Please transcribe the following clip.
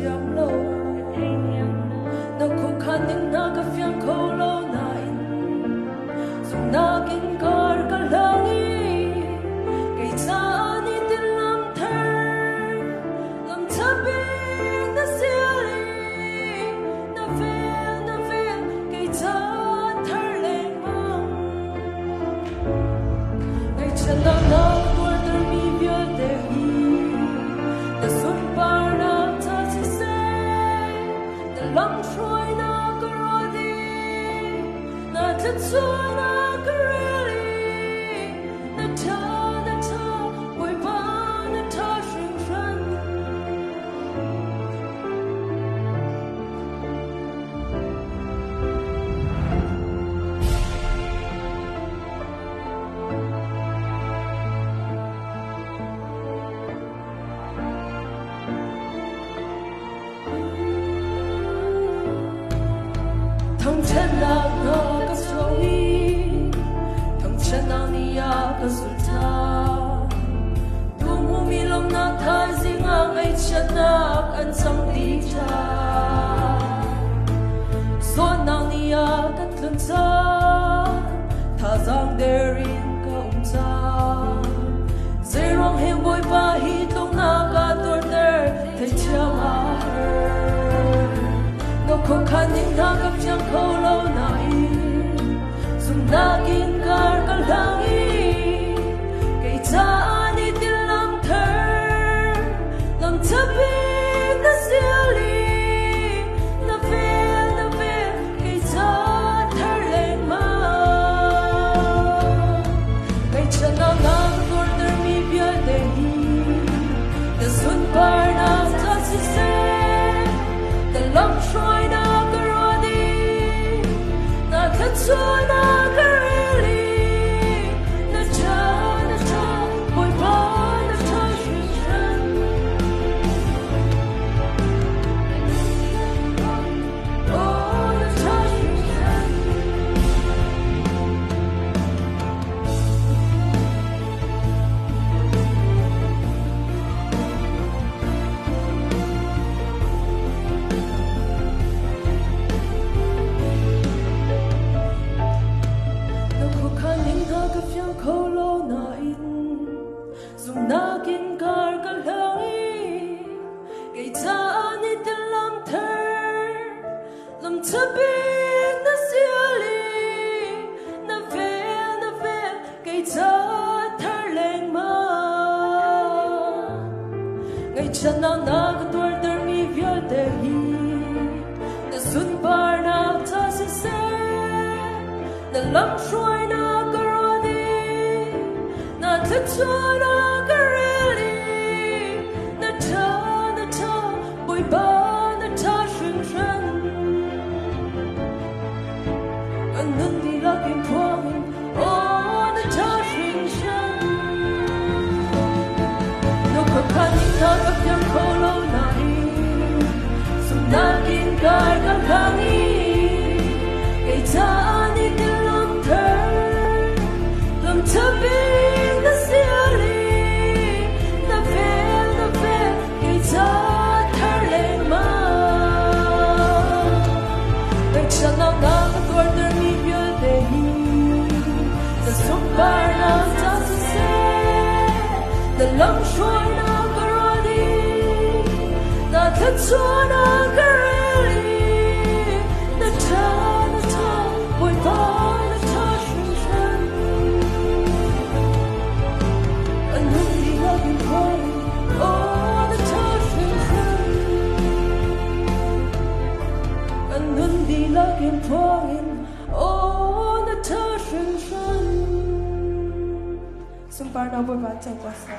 thiam lo na khu khan ning na ka fiang kho lo na in zum na kin kar ka langi kai cha ni tin lam thar lam chabi na siali na fe kai cha thar le mang kai cha na na por der mi vio de hi the sun par na ta si se the lam troi na karodi na ta choi na kareli na ta boy pa na ta shin shan thong chen na no ka soi thong chen na ni ya ka sulta tu mu mi long na tha zinga ngai chen na an sang di cha so na ni ya ka tlun cha tha zang derin ka cha zerong hem boy ba hi tong na ka tor der the cha ma no ko khan ning na ka chang kho lo na i zum na kin kar ka langi kai cha ni til lam thar lam chabi na siali na fe kai cha thar le ma kai cha na na tor der mi bia de hi the sun par na ta si se the lam troi na karodi na ta choi na kareli na cha boy pa na ta shin shan oh na ta shin shan kho lo na in zum na kin kar ka langi kai cha ni tin lam thar lam chabi na siali na fe kai cha thar leng ma ngai cha na ka tor der mi viol de hi na sun par na ta si se na lam troi na ta choi na kareli na ta boy ba na ta shin shan an nun di la kin phuang oh na ta shin shan no ko khan ni na ka pyang kho lo na i sum na kin kar ka langi kai cha ni til lam thar lam chabi the lam troi na karodi na ta choi na kareli na ta boy pa na ta shin shan an nun di la kin phuang oh na ta shin shan an nun di la kin phuang oh na ta shin shan Sumparna boy ba chang kwasa